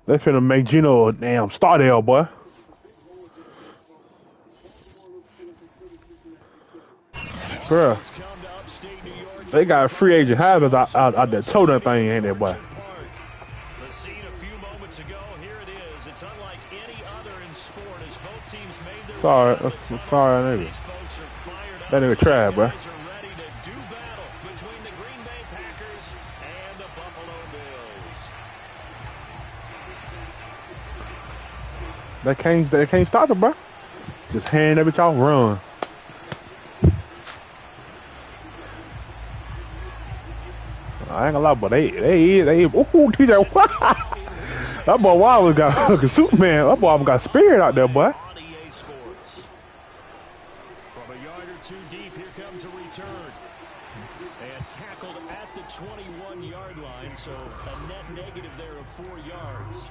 They finna make Gino a damn star there, boy. Bruh. They got a free agent habits out there. Told that thing, ain't that, boy? The scene a few moments ago. Here it is. It's unlike any other in sport as both teams made their sorry, nigga. These folks are fired up. That nigga tried, bro. Guys are ready to do battle between the Green Bay Packers and the Buffalo Bills. They can't stop it, bro. Just hand that bitch off, run. I ain't gonna lie, but they ooh, TJ. That boy Wilder got fucking Superman. That boy got spirit out there, boy. From a yard or two deep, here comes a return. And tackled at the 21-yard line, so a net negative there of 4 yards.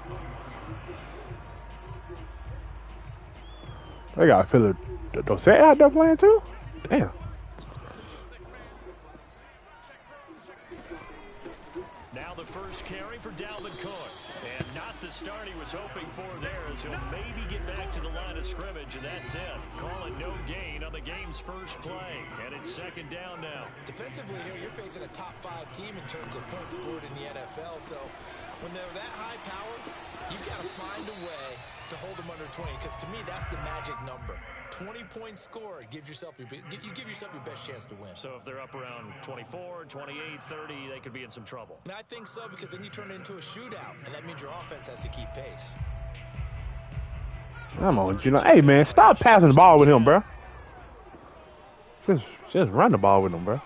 They got Philip Dorsett out there playing too? Damn. Now the first carry for Dalvin Cook. And not the start he was hoping for there, as he'll maybe get back to the line of scrimmage, and that's it. Calling no gain on the game's first play. And it's second down now. Defensively here, you're facing a top 5 team in terms of points scored in the NFL. So when they're that high powered, you've got to find a way to hold them under 20, because to me that's the magic number. 20-point score gives yourself you give yourself your best chance to win. So if they're up around 24, 28, 30, they could be in some trouble. And I think so, because then you turn it into a shootout, and that means your offense has to keep pace. Come on, Gino. Hey man, stop passing the ball with him, bro. Just run the ball with him, bro.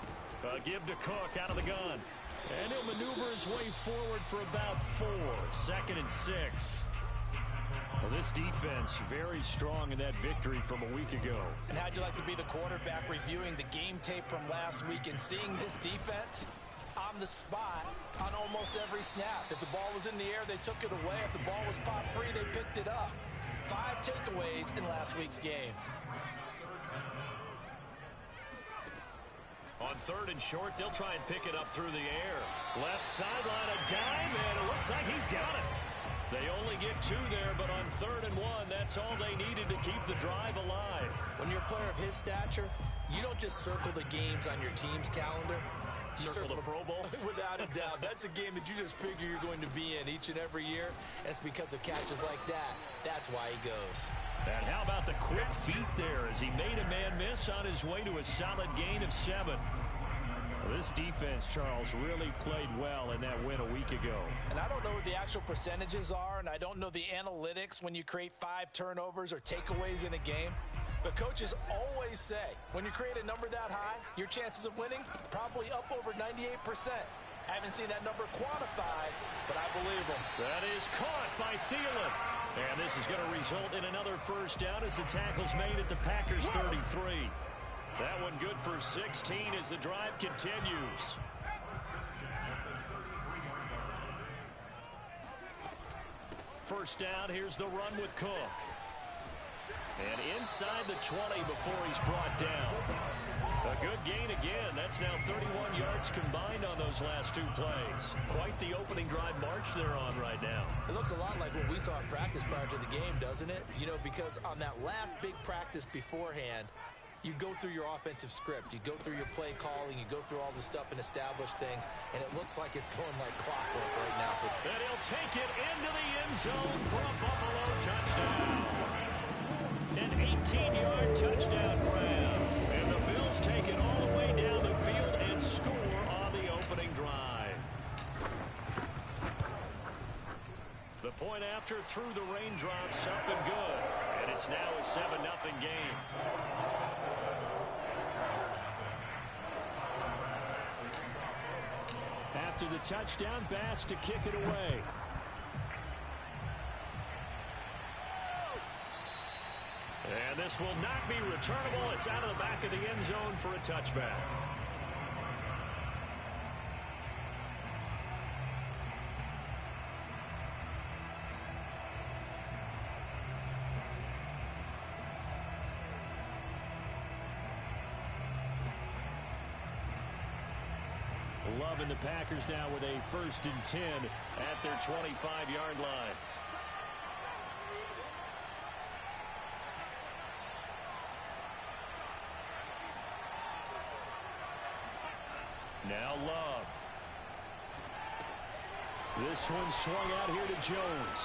Give to Cook out of the gun. And he'll maneuver his way forward for about 4. 2nd and 6. Well, this defense very strong in that victory from a week ago. And how'd you like to be the quarterback reviewing the game tape from last week and seeing this defense on the spot on almost every snap? If the ball was in the air, they took it away. If the ball was pop free, they picked it up. 5 takeaways in last week's game. On 3rd and short, they'll try and pick it up through the air. Left sideline, a dime, and it looks like he's got it. They only get 2 there, but on 3rd and 1, that's all they needed to keep the drive alive. When you're a player of his stature, you don't just circle the games on your team's calendar. You circle the Pro Bowl? Without a doubt. That's a game that you just figure you're going to be in each and every year. And it's because of catches like that. That's why he goes. And how about the quick feet there as he made a man miss on his way to a solid gain of 7. This defense, Charles, really played well in that win a week ago. And I don't know what the actual percentages are, and I don't know the analytics when you create 5 turnovers or takeaways in a game. But coaches always say, when you create a number that high, your chances of winning probably up over 98%. I haven't seen that number quantified, but I believe them. That is caught by Thielen. And this is going to result in another first down as the tackle's made at the Packers' 33. That one good for 16 as the drive continues. First down, here's the run with Cook. And inside the 20 before he's brought down. A good gain again. That's now 31 yards combined on those last 2 plays. Quite the opening drive march they're on right now. It looks a lot like what we saw in practice prior to the game, doesn't it? You know, because on that last big practice beforehand, you go through your offensive script, you go through your play calling, you go through all the stuff and establish things, and it looks like it's going like clockwork right now. And he'll take it into the end zone for a Buffalo touchdown. An 18-yard touchdown grab. And the Bills take it all the way down the field and score on the opening drive. The point after through the raindrops up and good. And it's now a 7-0 game. After the touchdown, Bass to kick it away. And this will not be returnable. It's out of the back of the end zone for a touchback. Loving the Packers now with a 1st and 10 at their 25-yard line. Now Love. This one swung out here to Jones.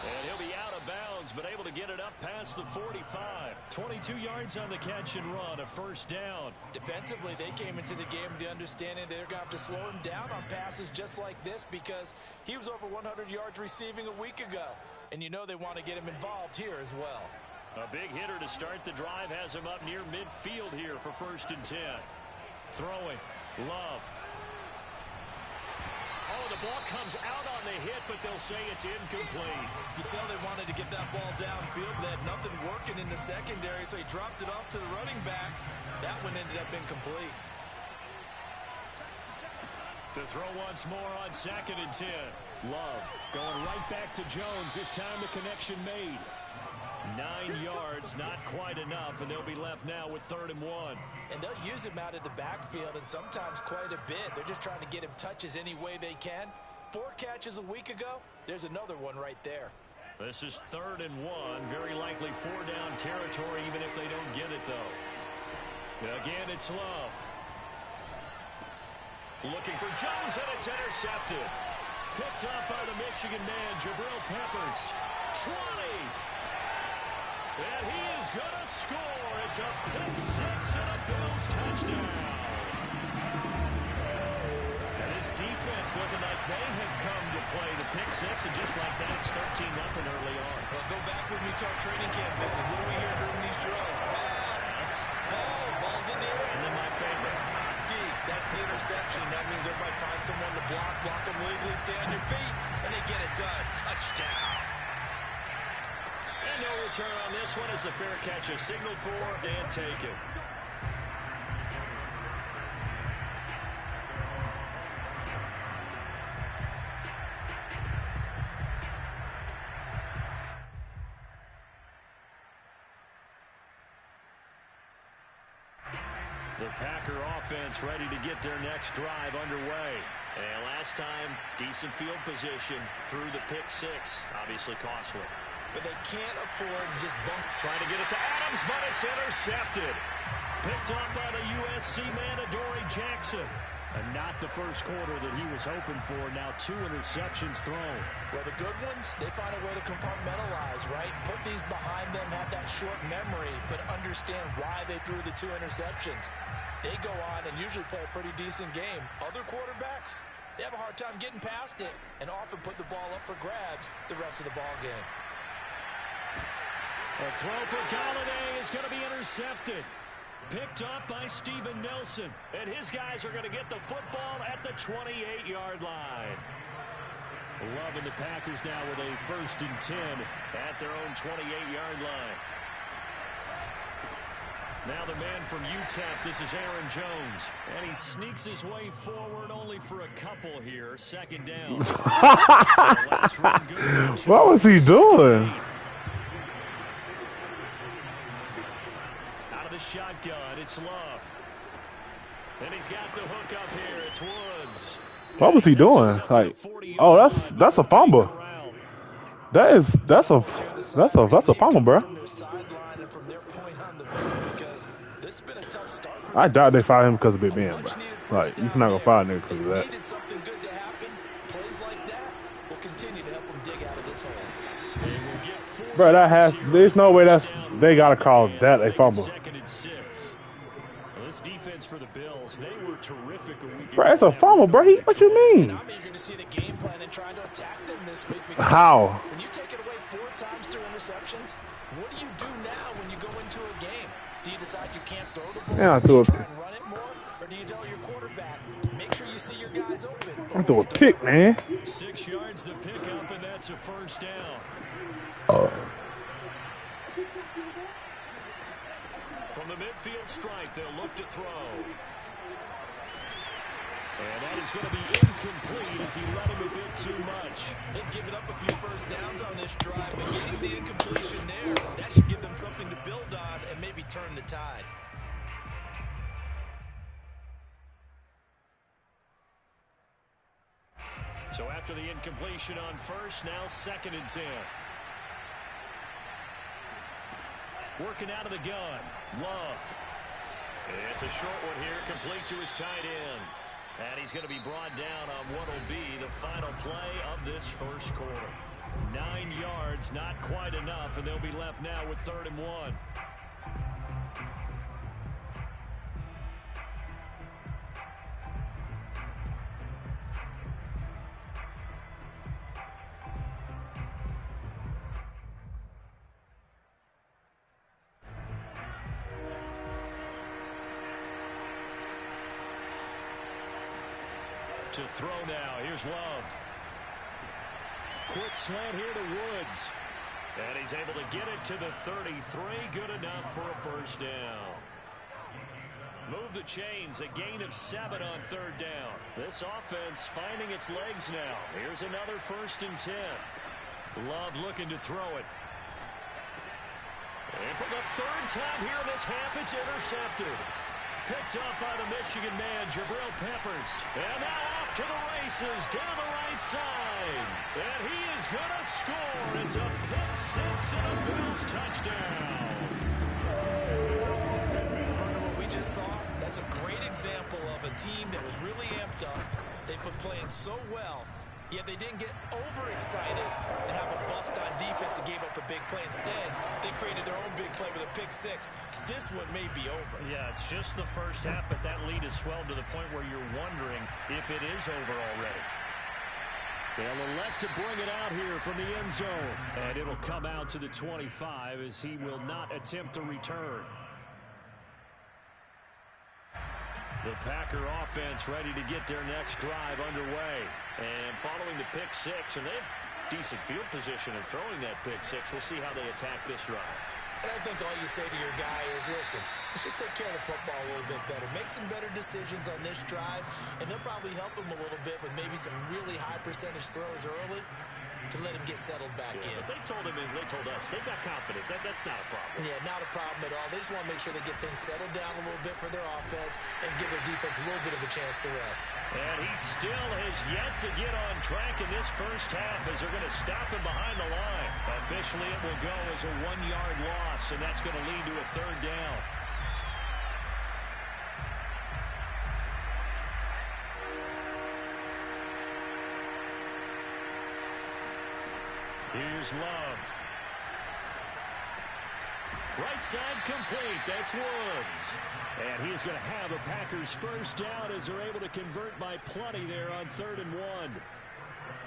And he'll be out of bounds, but able to get it up past the 45. 22 yards on the catch and run, a 1st down. Defensively, they came into the game with the understanding they're going to have to slow him down on passes just like this because he was over 100 yards receiving a week ago. And you know they want to get him involved here as well. A big hitter to start the drive has him up near midfield here for 1st and 10. Throwing. Love. Oh, the ball comes out on the hit, but they'll say it's incomplete. You can tell they wanted to get that ball downfield. They had nothing working in the secondary, so he dropped it off to the running back. That one ended up incomplete. To throw once more on 2nd and 10. Love going right back to Jones. This time the connection made. 9 yards, not quite enough, and they'll be left now with 3rd and 1. And they'll use him out of the backfield, and sometimes quite a bit. They're just trying to get him touches any way they can. 4 catches a week ago. There's another one right there. This is 3rd and 1. Very likely 4-down territory, even if they don't get it, though. Again, it's Love. Looking for Jones, and it's intercepted. Picked up by the Michigan man, Jabril Peppers. 20. And he is going to score. It's a pick 6 and a Bills touchdown. And this defense looking like they have come to play the pick 6, and just like that, it's 13-0 early on. Well, go back with me to our training camp visit. What do we hear during these drills? Pass. Ball's in the air. And then my favorite. Hosky. That's the interception. That means everybody finds someone to block them legally, stay on your feet, and they get it done. Touchdown. No return on this one as the fair catch is signaled for and taken. The Packer offense ready to get their next drive underway. And last time, decent field position through the pick 6. Obviously costly. But they can't afford to just bump. Trying to get it to Adams, but it's intercepted. Picked up by the USC man, Adoree Jackson. And not the first quarter that he was hoping for. Now 2 interceptions thrown. Well, the good ones, they find a way to compartmentalize, right? Put these behind them, have that short memory, but understand why they threw the 2 interceptions. They go on and usually play a pretty decent game. Other quarterbacks, they have a hard time getting past it and often put the ball up for grabs the rest of the ball game. A throw for Galladay is going to be intercepted. Picked up by Steven Nelson. And his guys are going to get the football at the 28-yard line. Loving the Packers now with a 1st and 10 at their own 28-yard line. Now the man from UTEP, this is Aaron Jones. And he sneaks his way forward only for a couple here. 2nd down. What was he doing? Out of the shotgun, it's Love. And he's got the hook up here. It's Woods. What was he doing? Like, oh, that's a fumble. That's a fumble, bro. I doubt they fired him because of Big Ben, bro. Like, you're not gonna fire a nigga because of that. Bro, there's no way they gotta call that a fumble. This defense for the Bills, they were terrific a week ago. Bro, it's a fumble, bro. What you mean? I'm eager to see the game plan and trying to attack them this week. How? When you take it away 4 times through interceptions, what do you do now when you go into a game? Do you decide you can't throw the ball? Yeah, Do you try and run it more? Or do you tell your quarterback, make sure you see your guys open? I threw a pick, man. 6 yards to pick up, and that's a 1st down. From the midfield strike, they'll look to throw. And that is going to be incomplete as he let him a bit too much. They've given up a few 1st downs on this drive, but getting the incompletion there, that should give them something to build on and maybe turn the tide. So after the incompletion on first, now 2nd and 10. Working out of the gun. Love. It's a short one here, complete to his tight end. And he's going to be brought down on what will be the final play of this first quarter. 9 yards, not quite enough, and they'll be left now with 3rd and 1. To throw now. Here's Love. Quick slant here to Woods. And he's able to get it to the 33. Good enough for a first down. Move the chains. A gain of 7 on 3rd down. This offense finding its legs now. Here's another 1st and 10. Love looking to throw it. And for the 3rd time here in this half, it's intercepted. Picked up by the Michigan man, Jabril Peppers. And now off to the races down the right side. And he is going to score. It's a pick 6 and a Bills touchdown. Partner, what we just saw, that's a great example of a team that was really amped up. They've been playing so well, yet they didn't get overexcited and have a bust on defense and gave up a big play. Instead, they created their own big play with a pick 6. This one may be over. Yeah, it's just the first half, but that lead has swelled to the point where you're wondering if it is over already. They'll elect to bring it out here from the end zone. And it'll come out to the 25 as he will not attempt to return. The Packer offense ready to get their next drive underway. And following the pick 6, and they have decent field position in throwing that pick 6. We'll see how they attack this drive. And I think all you say to your guy is, listen, let's just take care of the football a little bit better. Make some better decisions on this drive, and they'll probably help him a little bit with maybe some really high percentage throws early to let him get settled back in. But they told him, and they told us, they've got confidence. That's not a problem. Yeah, not a problem at all. They just want to make sure they get things settled down a little bit for their offense and give their defense a little bit of a chance to rest. And he still has yet to get on track in this first half as they're going to stop him behind the line. Officially, it will go as a 1-yard loss, and that's going to lead to a 3rd down. Here's Love. Right side complete. That's Woods. And he's going to have a Packers first down as they're able to convert by plenty there on 3rd and 1.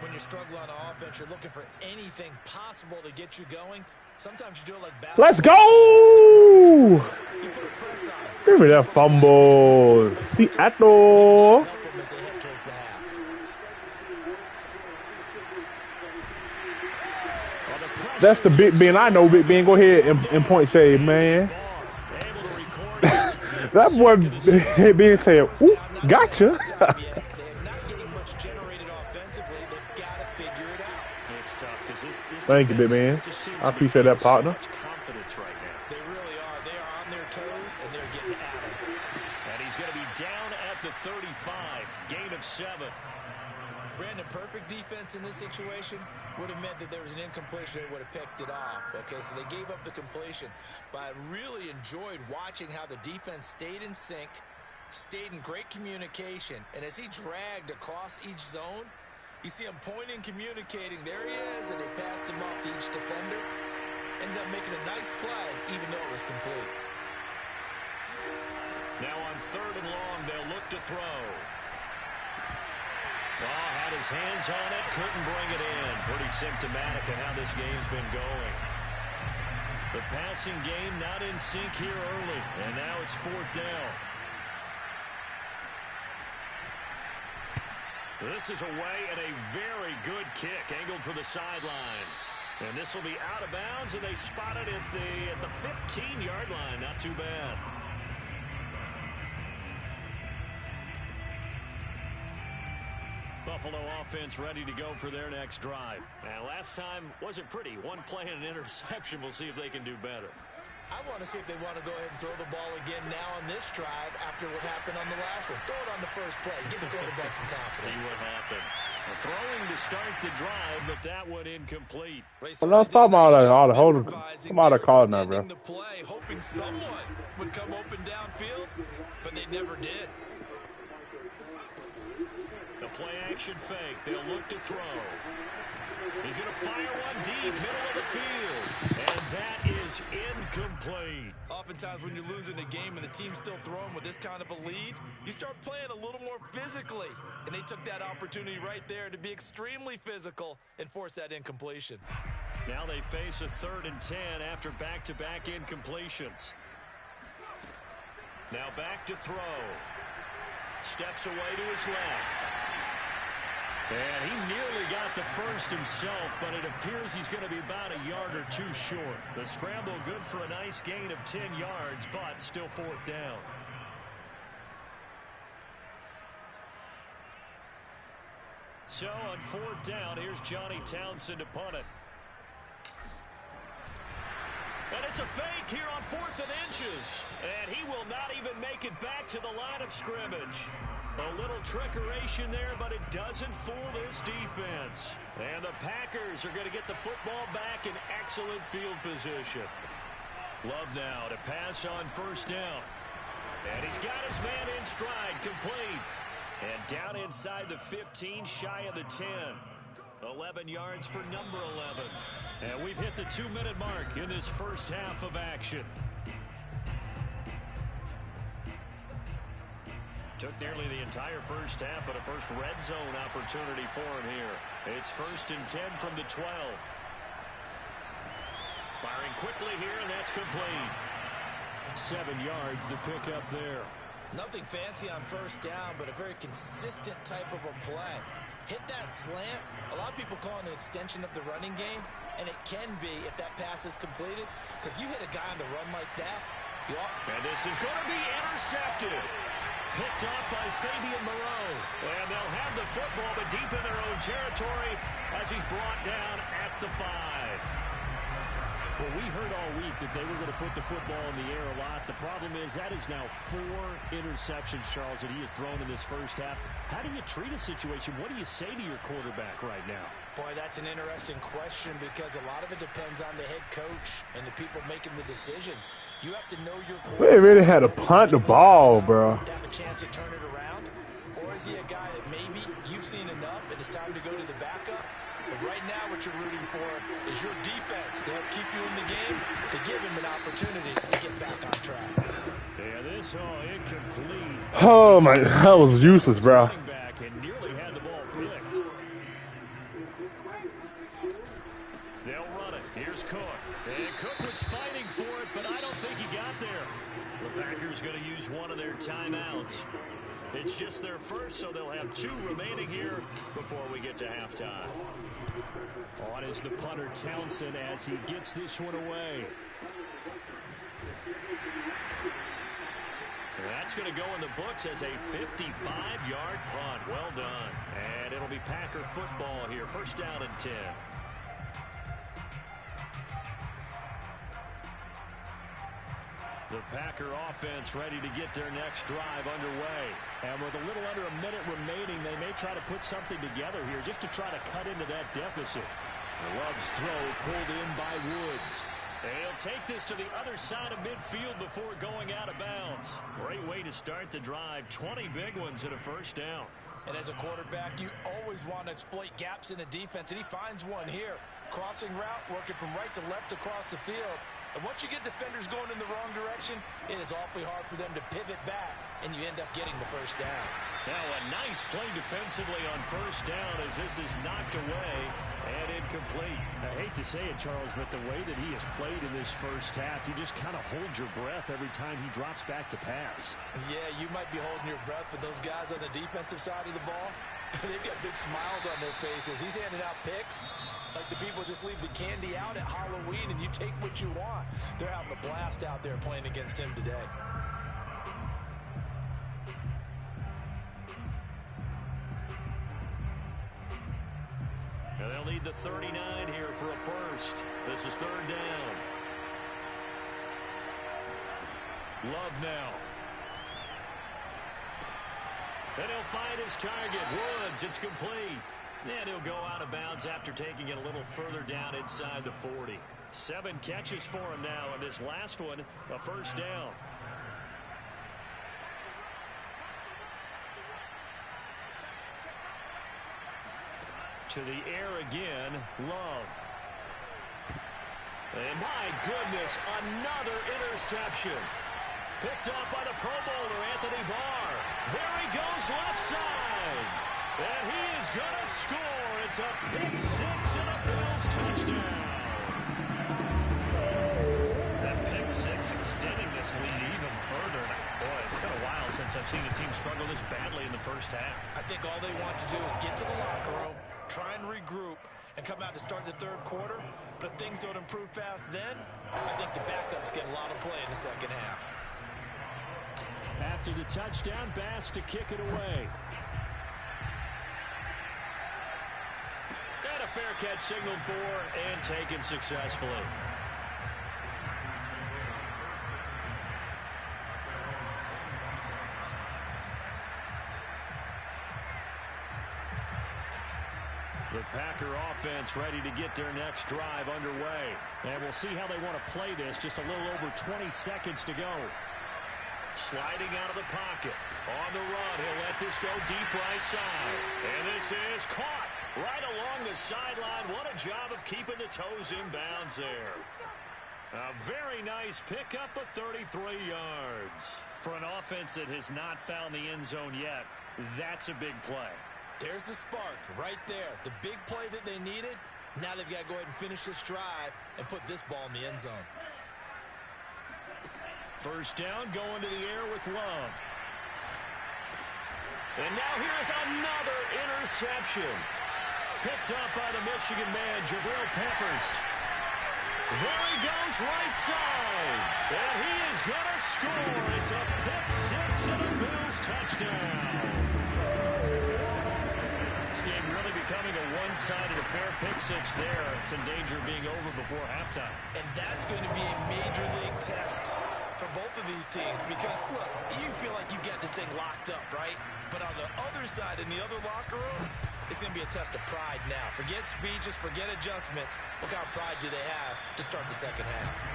When you struggle on offense, you're looking for anything possible to get you going. Sometimes you do it like basketball. Let's go! You put a press on. Give me that fumble. Seattle. Help them as they head towards the half. That's the Big Ben. I know Big Ben. Go ahead and point save, man. That boy Ben said, "Ooh, gotcha." They're not getting much generated offensively. They've got to figure it out. It's tough because this Thank you, Big Man. I appreciate that, partner. Confidence right now. They really are. They are on their toes, and they're getting at him. And he's going to be down at the 35. Gain of 7. Brandon, perfect defense in this situation would have meant that there was an incompletion. They would have picked it off. Okay, so they gave up the completion. But I really enjoyed watching how the defense stayed in sync, stayed in great communication. And as he dragged across each zone, you see him pointing, communicating. There he is, and they passed him off to each defender. Ended up making a nice play, even though it was complete. Now on 3rd and long, they'll look to throw. Oh, had his hands on it, couldn't bring it in. Pretty symptomatic of how this game's been going. The passing game not in sync here early, and now it's 4th down. This is away and a very good kick, angled for the sidelines. And this will be out of bounds, and they spot it at the 15-yard line. Not too bad. Buffalo offense ready to go for their next drive. And last time wasn't pretty. One play and an interception. We'll see if they can do better. I want to see if they want to go ahead and throw the ball again now on this drive after what happened on the last one. Throw it on the first play. Give the quarterback some confidence. See what happens. Throwing to to start the drive, but that one incomplete. Well, let's talk about all the holding. Come on, the call now, bro. The play, hoping someone would come open downfield, but they never did. The play action fake. They'll look to throw. He's going to fire one deep, middle of the field. And that is incomplete. Oftentimes when you're losing a game and the team's still throwing with this kind of a lead, you start playing a little more physically. And they took that opportunity right there to be extremely physical and force that incompletion. Now they face a 3rd and 10 after back-to-back incompletions. Now back to throw. Steps away to his left. And he nearly got the first himself, but it appears he's going to be about a yard or two short. The scramble good for a nice gain of 10 yards, but still 4th down. So on 4th down, here's Johnny Townsend to punt it. And it's a fake here on 4th and inches. And he will not even make it back to the line of scrimmage. A little trickeration there, but it doesn't fool this defense. And the Packers are going to get the football back in excellent field position. Love now to pass on 1st down. And he's got his man in stride, complete. And down inside the 15, shy of the 10. 11 yards for number 11. And we've hit the 2-minute mark in this first half of action. Took nearly the entire first half, but a first red zone opportunity for him here. It's 1st and 10 from the 12. Firing quickly here, and that's complete. 7 yards to pick up there. Nothing fancy on 1st down, but a very consistent type of a play. Hit that slant. A lot of people call it an extension of the running game, and it can be if that pass is completed, because you hit a guy on the run like that. And this is going to be intercepted. Picked off by Fabian Moreau. And they'll have the football, but deep in their own territory as he's brought down at the 5. Well, we heard all week that they were going to put the football in the air a lot. The problem is that is now 4 interceptions, Charles, that he has thrown in this first half. How do you treat a situation? What do you say to your quarterback right now? Boy, that's an interesting question because a lot of it depends on the head coach and the people making the decisions. You have to know your quarterback. We really had to punt the ball, bro. Have a chance to turn it around? Or is he a guy that maybe you've seen enough and it's time to go to the backup? But right now what you're rooting for is your defense to help keep you in the game, to give him an opportunity to get back on track. Yeah, this incomplete. Oh, my, that was useless, bro. Back and nearly had the ball picked. They'll run it. Here's Cook. And Cook was fighting for it, but I don't think he got there. The Packers going to use one of their timeouts. It's just their first, so they'll have 2 remaining here before we get to halftime. On is the punter Townsend as he gets this one away. That's going to go in the books as a 55-yard punt. Well done. And it'll be Packer football here. 1st down and 10. The Packer offense ready to get their next drive underway. And with a little under a minute remaining, they may try to put something together here just to try to cut into that deficit. Love's throw pulled in by Woods. They'll take this to the other side of midfield before going out of bounds. Great way to start the drive. 20 big ones and a 1st down. And as a quarterback, you always want to exploit gaps in the defense, and he finds one here. Crossing route, working from right to left across the field. And once you get defenders going in the wrong direction, it is awfully hard for them to pivot back, and you end up getting the 1st down. Now a nice play defensively on 1st down as this is knocked away and incomplete. I hate to say it, Charles, but the way that he has played in this first half, you just kind of hold your breath every time he drops back to pass. Yeah, you might be holding your breath, but those guys on the defensive side of the ball, they've got big smiles on their faces. He's handing out picks like the people just leave the candy out at Halloween and you take what you want. They're having a blast out there playing against him today. And they'll need the 39 here for a 1st. This is 3rd down. Love now. And he'll find his target. Woods, it's complete. And he'll go out of bounds after taking it a little further down inside the 40. 7 catches for him now, and this last one, a first down. To the air again, Love. And my goodness, another interception. Picked up by the Pro Bowler, Anthony Barr. There he goes left side. And he is going to score. It's a pick 6 and a Bills touchdown. That pick 6 extending this lead even further. Boy, it's been a while since I've seen a team struggle this badly in the first half. I think all they want to do is get to the locker room, try and regroup, and come out to start the third quarter. But if things don't improve fast then, I think the backups get a lot of play in the second half. After the touchdown, Bass to kick it away. And a fair catch signaled for and taken successfully. The Packer offense ready to get their next drive underway. And we'll see how they want to play this. Just a little over 20 seconds to go. Sliding out of the pocket. On the run, he'll let this go deep right side. And this is caught right along the sideline. What a job of keeping the toes in bounds there. A very nice pickup of 33 yards. For an offense that has not found the end zone yet, that's a big play. There's the spark right there. The big play that they needed. Now they've got to go ahead and finish this drive and put this ball in the end zone. First down, going to the air with Love. And now here's another interception. Picked up by the Michigan man, Jabril Peppers. There he goes right side. And he is going to score. It's a pick 6 and a Bills touchdown. This game really becoming a one-sided affair. Pick 6 there. It's in danger of being over before halftime. And that's going to be a major league test for both of these teams because, look, you feel like you get this thing locked up, right? But on the other side, in the other locker room, it's going to be a test of pride now. Forget speeches, forget adjustments. What kind of pride do they have to start the second half?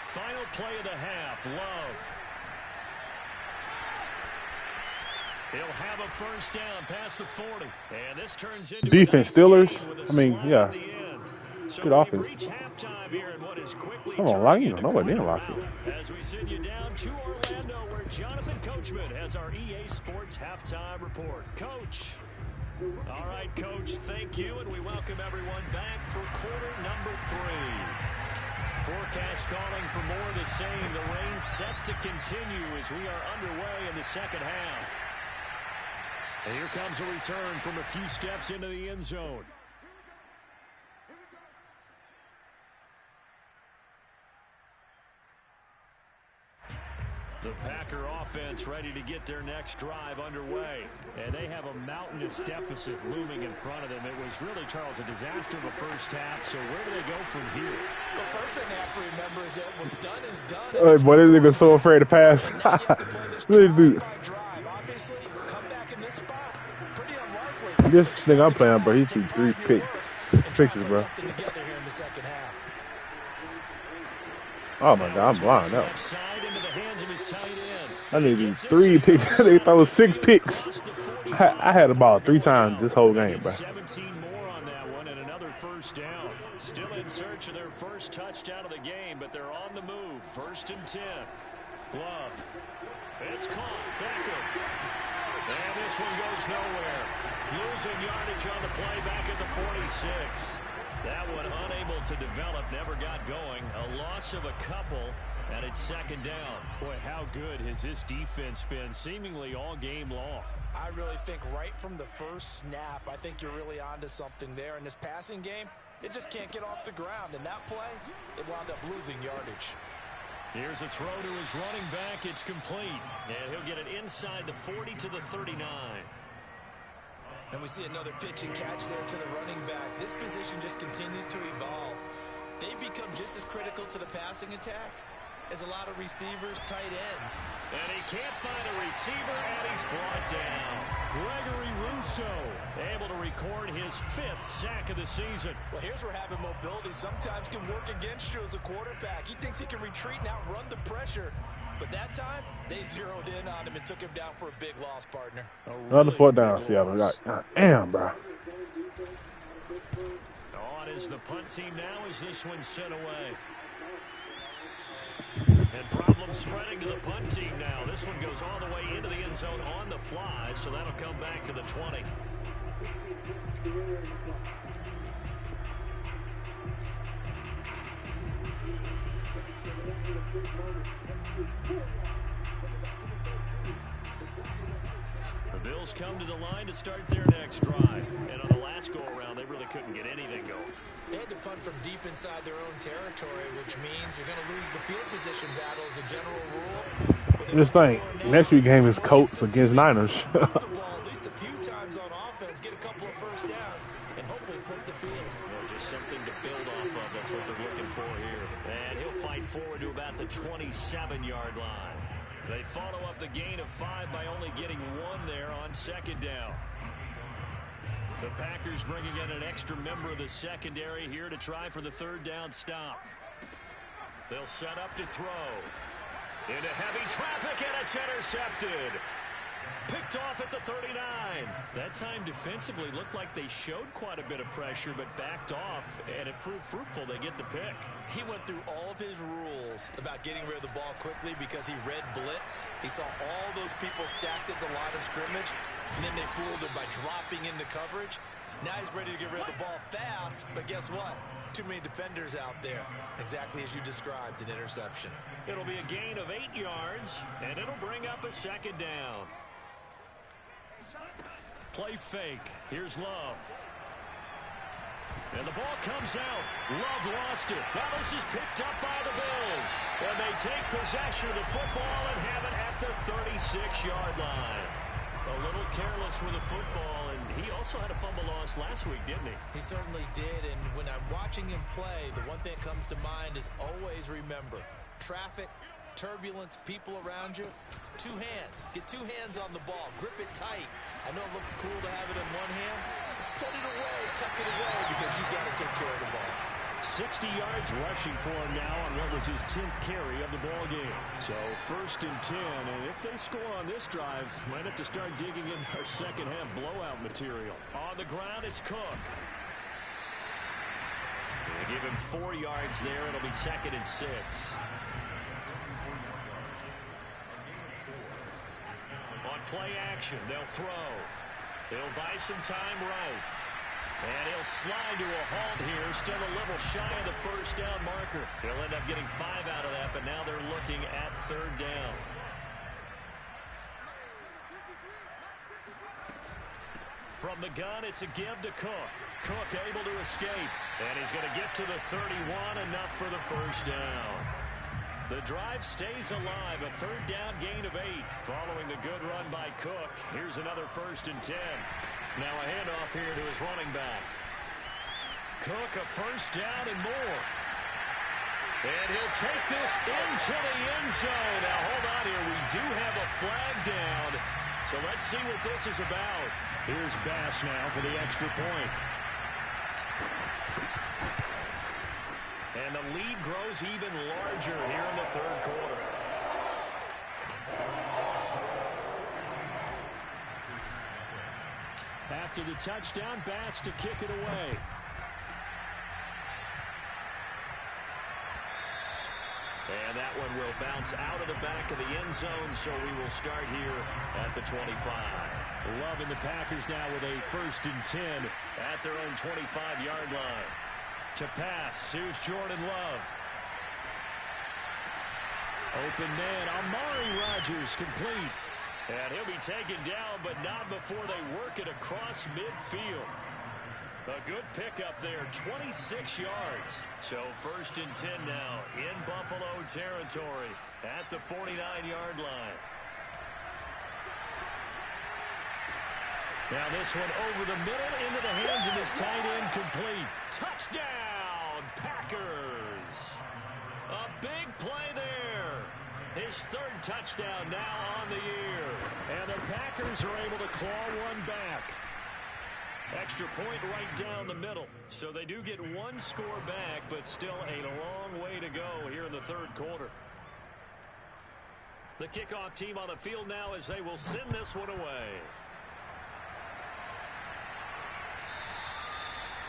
Final play of the half, Love. He'll have a first down past the 40. And this turns into Defense, Steelers. I mean, yeah. So good offense. Come on, lock in. Nobody didn't lock in. As we send you down to Orlando, where Jonathan Coachman has our EA Sports halftime report. Coach. All right, Coach, thank you, and we welcome everyone back for quarter number 3. Forecast calling for more of the same. The rain set to continue as we are underway in the second half. And here comes a return from a few steps into the end zone. The Packer offense ready to get their next drive underway. And they have a mountainous deficit looming in front of them. It was really, Charles, a disaster of a first half. So where do they go from here? The first thing they have to remember is that what's done is done. Oh, boy, this nigga's so afraid to pass. Really, dude. Obviously, come back in this spot. Pretty unlikely. This nigga I'm playing, bro, he threw 3 sixes, bro. Oh my God, I'm blind now. I needed 3 picks. They throw 6 picks. I had the ball 3 times this whole game, bro. 17 more on that one and another first down. Still in search of their first touchdown of the game, but they're on the move. 1st and 10. Love. It's caught. Beckham. And this one goes nowhere. Losing yardage on the play back at the 46. That one unable to develop, never got going. A loss of a couple, and it's 2nd down. Boy, how good has this defense been seemingly all game long? I really think right from the first snap, I think you're really onto something there. In this passing game, it just can't get off the ground. In that play, it wound up losing yardage. Here's a throw to his running back. It's complete. And he'll get it inside the 40 to the 39. And we see another pitch and catch there to the running back. This position just continues to evolve. They've become just as critical to the passing attack as a lot of receivers, tight ends. And he can't find a receiver, and he's brought down. Gregory Rousseau able to record his 5th sack of the season. Well, here's where having mobility sometimes can work against you as a quarterback. He thinks he can retreat and outrun the pressure. But that time, they zeroed in on him and took him down for a big loss, partner. Another 4th down, Seattle. God damn, bro. On is the punt team now as this one's sent away. And problem spreading to the punt team now. This one goes all the way into the end zone on the fly, so that'll come back to the 20. The Bills come to the line to start their next drive. And on the last go-around, they really couldn't get anything going. They had to punt from deep inside their own territory, which means you're going to lose the field position battle as a general rule. This thing, next week game is Colts against Niners. Move the ball at least a few times on offense, get a couple of first downs, and hopefully flip the field. Just something to build off of. That's what they're looking for here. And he'll fight forward to about the 27-yard line. They follow up the gain of 5 by only getting 1 there on 2nd down. The Packers bringing in an extra member of the secondary here to try for the 3rd down stop. They'll set up to throw. Into heavy traffic, and it's intercepted. Picked off at the 39. That time defensively looked like they showed quite a bit of pressure, but backed off, and it proved fruitful. They get the pick. He went through all of his rules about getting rid of the ball quickly because he read blitz. He saw all those people stacked at the line of scrimmage, and then they fooled him by dropping into coverage. Now he's ready to get rid of the ball fast, but guess what? Too many defenders out there. Exactly as you described, an interception. It'll be a gain of 8 yards, and it'll bring up a 2nd down. Play fake. Here's Love. And the ball comes out. Love lost it. Now this is picked up by the Bills. And they take possession of the football and have it at the 36-yard line. A little careless with the football, and he also had a fumble loss last week, didn't he? He certainly did, and when I'm watching him play, the one thing that comes to mind is always remember, traffic, turbulence, people around you, 2 hands. Get 2 hands on the ball. Grip it tight. I know it looks cool to have it in one hand. Put it away, tuck it away, because you've got to take care of the ball. 60 yards rushing for him now on what was his 10th carry of the ball game. So 1st and 10, and if they score on this drive, might have to start digging in our second half blowout material. On the ground, it's Cook. They give him 4 yards there. It'll be 2nd and 6. On play action, they'll throw. They'll buy some time right. And he'll slide to a halt here. Still a little shy of the 1st down marker. He'll end up getting 5 out of that, but now they're looking at 3rd down. From the gun, it's a give to Cook. Cook able to escape. And he's going to get to the 31, enough for the 1st down. The drive stays alive. A 3rd down gain of 8. Following the good run by Cook. Here's another 1st and 10. Now a handoff here to his running back. Cook, a 1st down and more. And he'll take this into the end zone. Now hold on here. We do have a flag down. So let's see what this is about. Here's Bass now for the extra point. And the lead grows even larger here in the 3rd quarter. After the touchdown, Bass to kick it away. And that one will bounce out of the back of the end zone, so we will start here at the 25. Love and the Packers now with a 1st and 10 at their own 25-yard line. To pass, here's Jordan Love. Open man, Amari Rodgers complete. And he'll be taken down, but not before they work it across midfield. A good pickup there, 26 yards. So 1st and 10 now in Buffalo territory at the 49-yard line. Now this one over the middle into the hands of this tight end, complete. Touchdown, Packers. A big play there. His 3rd touchdown now on the year. And the Packers are able to claw one back. Extra point right down the middle. So they do get 1 score back, but still a long way to go here in the 3rd quarter. The kickoff team on the field now as they will send this one away.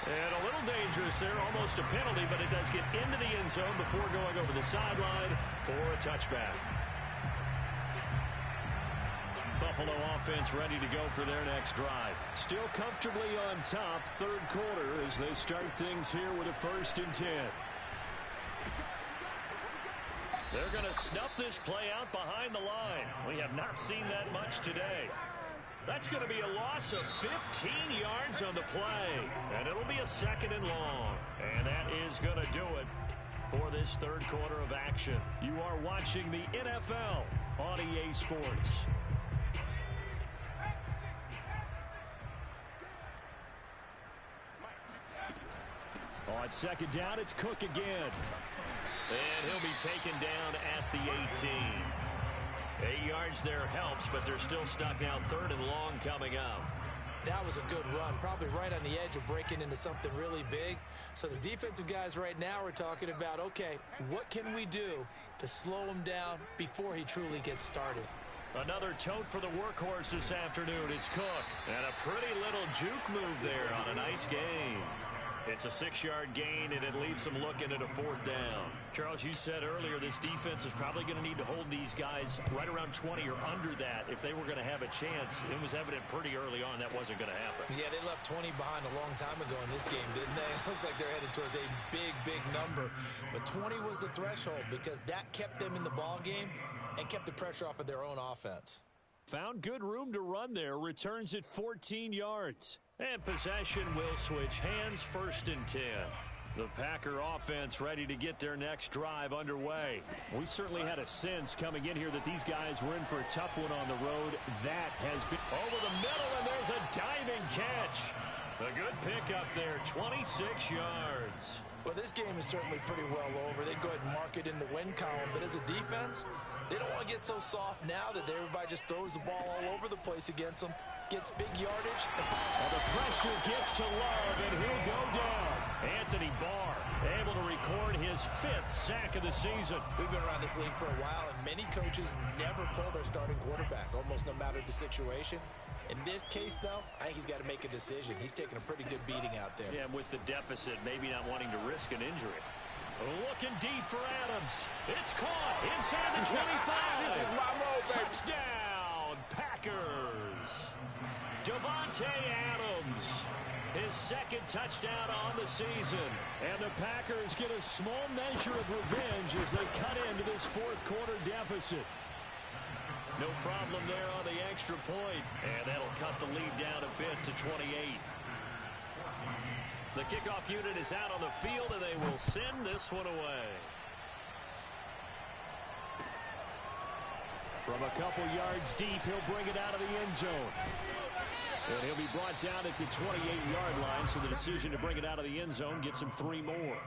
And a little dangerous there, almost a penalty, but it does get into the end zone before going over the sideline for a touchback. Buffalo offense ready to go for their next drive. Still comfortably on top, 3rd quarter as they start things here with a 1st and 10. They're going to snuff this play out behind the line. We have not seen that much today. That's going to be a loss of 15 yards on the play. And it'll be a 2nd and long. And that is going to do it for this 3rd quarter of action. You are watching the NFL on EA Sports. On 2nd down, it's Cook again. And he'll be taken down at the 18. 8 yards there helps, but they're still stuck now. 3rd and long coming out. That was a good run, probably right on the edge of breaking into something really big. So the defensive guys right now are talking about, okay, what can we do to slow him down before he truly gets started? Another tote for the workhorse this afternoon. It's Cook. And a pretty little juke move there on a nice gain. It's a 6-yard gain, and it leaves them looking at a 4th down. Charles, you said earlier this defense is probably going to need to hold these guys right around 20 or under that if they were going to have a chance. It was evident pretty early on that wasn't going to happen. Yeah, they left 20 behind a long time ago in this game, didn't they? It looks like they're headed towards a big, big number. But 20 was the threshold because that kept them in the ball game and kept the pressure off of their own offense. Found good room to run there. Returns at 14 yards. And possession will switch hands, 1st and 10. The Packer offense ready to get their next drive underway. We certainly had a sense coming in here that these guys were in for a tough one on the road. That has been over the middle, and there's a diving catch. A good pickup there, 26 yards. Well, this game is certainly pretty well over. They'd go ahead and mark it in the win column. But as a defense, they don't want to get so soft now that everybody just throws the ball all over the place against them. Gets big yardage. And the pressure gets to Love, and he'll go down. Anthony Barr able to record his 5th sack of the season. We've been around this league for a while, and many coaches never pull their starting quarterback, almost no matter the situation. In this case, though, I think he's got to make a decision. He's taking a pretty good beating out there. Yeah, with the deficit, maybe not wanting to risk an injury. Looking deep for Adams. It's caught inside the 25. Touchdown, Packers. Davante Adams, his 2nd touchdown on the season. And the Packers get a small measure of revenge as they cut into this 4th quarter deficit. No problem there on the extra point. And that'll cut the lead down a bit to 28. The kickoff unit is out on the field, and they will send this one away. From a couple yards deep, he'll bring it out of the end zone. And he'll be brought down at the 28-yard line, so the decision to bring it out of the end zone gets him 3 more.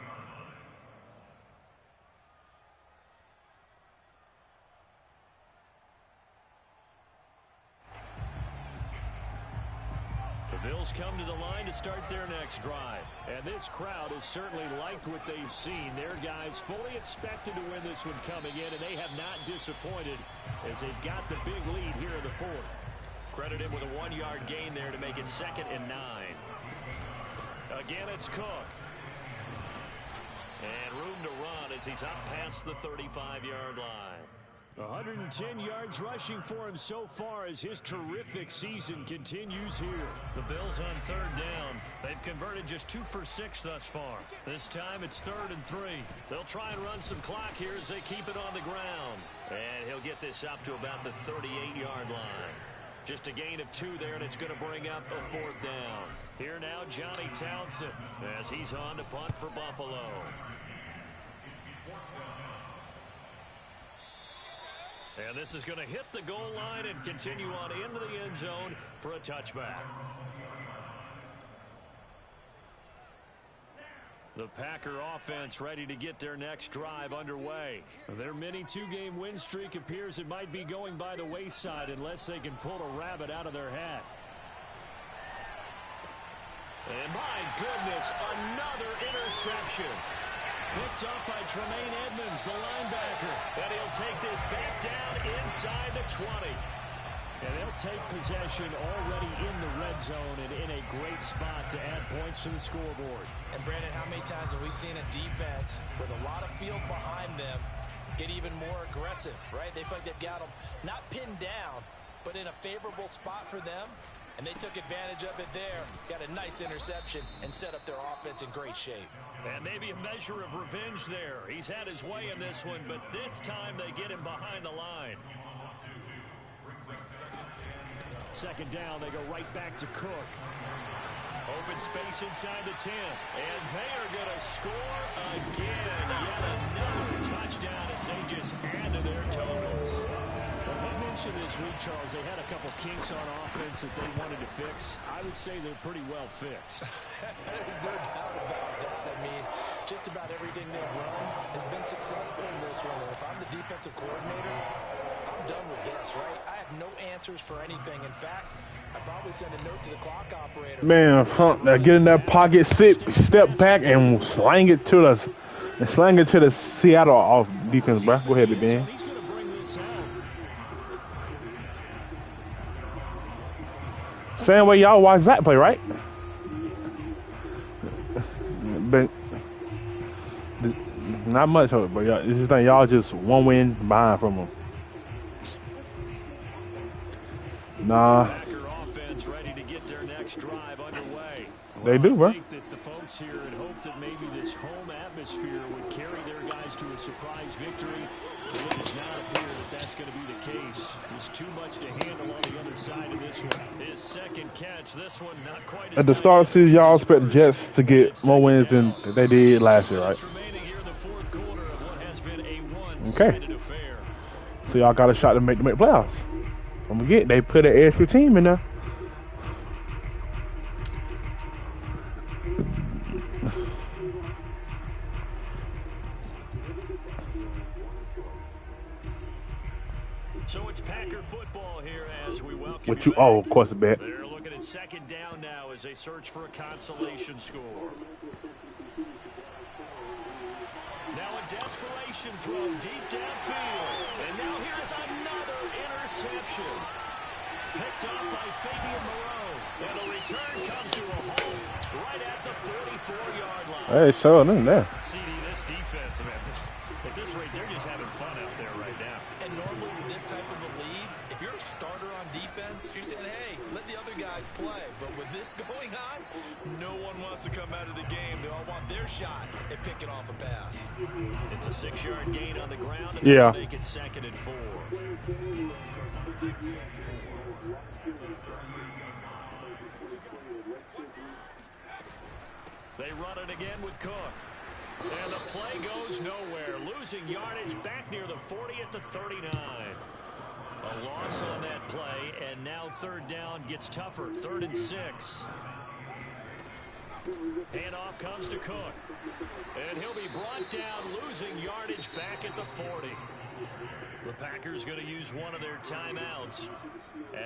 The Bills come to the line to start their next drive. And this crowd has certainly liked what they've seen. Their guys fully expected to win this one coming in, and they have not disappointed as they've got the big lead here in the 4th. Credit him with a 1-yard gain there to make it 2nd and 9. Again, it's Cook. And room to run as he's up past the 35-yard line. 110 yards rushing for him so far as his terrific season continues here. The Bills on 3rd down. They've converted just 2 for 6 thus far. This time it's 3rd and 3. They'll try and run some clock here as they keep it on the ground. And he'll get this up to about the 38-yard line. Just a gain of 2 there, and it's going to bring up the 4th down. Here now, Johnny Townsend, as he's on to punt for Buffalo. And this is going to hit the goal line and continue on into the end zone for a touchback. The Packer offense ready to get their next drive underway. Their mini 2-game win streak appears it might be going by the wayside unless they can pull a rabbit out of their hat. And my goodness, another interception. Picked up by Tremaine Edmonds, the linebacker. And he'll take this back down inside the 20. And they'll take possession already in the red zone and in a great spot to add points to the scoreboard. And Brandon, how many times have we seen a defense with a lot of field behind them get even more aggressive, right? They feel like they've got them not pinned down, but in a favorable spot for them. And they took advantage of it there, got a nice interception, and set up their offense in great shape. And maybe a measure of revenge there. He's had his way in this one, but this time they get him behind the line. 2nd down, they go right back to Cook. Open space inside the 10. And they are going to score again. Yet another touchdown as they just add to their totals. Well, I mentioned this week, Charles, they had a couple kinks on offense that they wanted to fix. I would say they're pretty well fixed. There's no doubt about that. I mean, just about everything they've run has been successful in this one. And if I'm the defensive coordinator, I'm done with this, right? I have no answers for anything. In fact, I'd probably send a note to the clock operator. Man, get in that pocket, step back, and slang it to the Seattle defense, bro. Go ahead, Ben. Same way y'all watch that play, right? But not much of it, but it's just like y'all just one win behind from them. Nah. Packer offense ready to get their next drive underway. They do, bro. I think that the folks here had hoped that maybe this home atmosphere would carry their guys to a surprise victory. But it does not appear that that's going to be the case. There's too much to handle on the other side of this one. His 2nd catch, this one not quite as At the start of the season, y'all expect the Jets to get more wins than they did last year, right? Okay. So y'all got a shot to make the playoffs. Don't forget, they put an extra team in there. So it's Packer football here as we welcome What you? Oh, of course, a bet. They're looking at 2nd down now as they search for a consolation score. Now a desperation throw deep downfield. And now here's another interception. Picked up by Fabian Moreau. And the return comes to a home right at the 44-yard line. Hey, showing in there. CD, this defense, man, at this rate, they're just having fun out there right now. And normally with this type of a lead, if you're a starter on defense, you're saying, hey, let the other guys play. But with this going on, no one wants to come out of the game. They all want their shot at picking off a pass. It's a 6-yard gain on the ground. And yeah. Make it 2nd and 4. They run it again with Cook. And the play goes nowhere. Losing yardage back near the 40 at the 39. A loss on that play, and now 3rd down gets tougher. 3rd and 6. Handoff comes to Cook. And he'll be brought down, losing yardage back at the 40. The Packers going to use one of their timeouts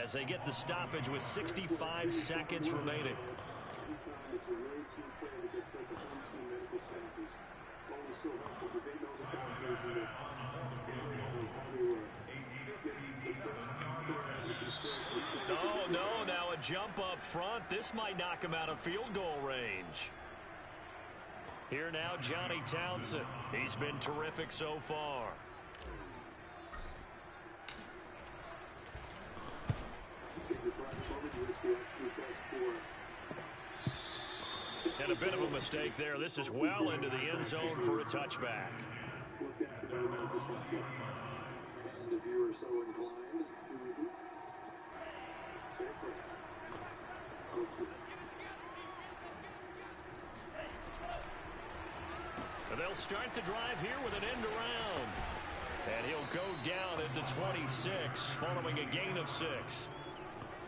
as they get the stoppage with 65 seconds remaining. Oh, no, now a jump up front. This might knock him out of field goal range. Here now, Johnny Townsend. He's been terrific so far. And a bit of a mistake there. This is well into the end zone for a touchback. They'll start the drive here with an end around. And he'll go down at the 26 following a gain of 6.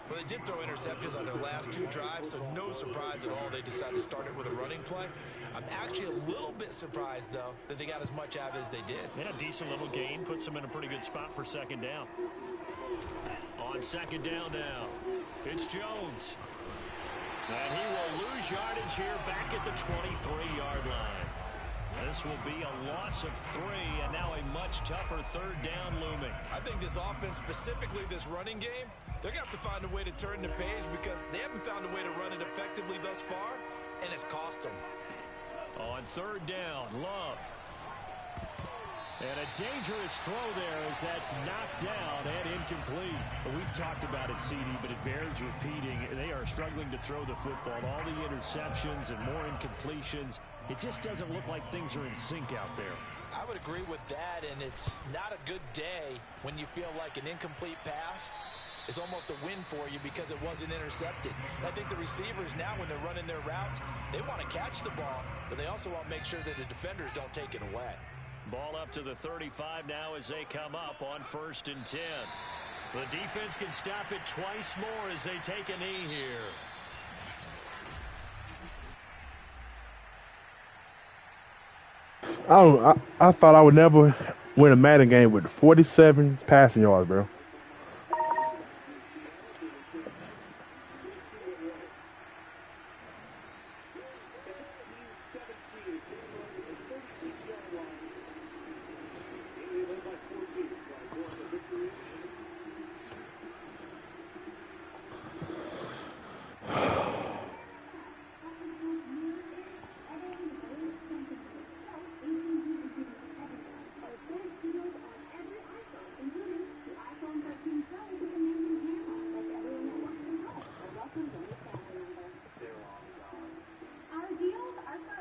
Well, they did throw interceptions on their last 2 drives, so no surprise at all they decided to start it with a running play. I'm actually a little bit surprised, though, that they got as much out as they did. Yeah, decent little gain. Puts them in a pretty good spot for second down. On second down now, it's Jones. And he will lose yardage here back at the 23-yard line. This will be a loss of 3, and now a much tougher third down looming. I think this offense, specifically this running game, they're going to have to find a way to turn the page because they haven't found a way to run it effectively thus far, and it's cost them. On third down, Love. And a dangerous throw there as that's knocked down and incomplete. But we've talked about it, CD, but it bears repeating. They are struggling to throw the football. All the interceptions and more incompletions. It just doesn't look like things are in sync out there. I would agree with that, and it's not a good day when you feel like an incomplete pass is almost a win for you because it wasn't intercepted. And I think the receivers now, when they're running their routes, they want to catch the ball, but they also want to make sure that the defenders don't take it away. Ball up to the 35 now as they come up on 1st and 10. The defense can stop it twice more as they take a knee here. I thought I would never win a Madden game with 47 passing yards, bro.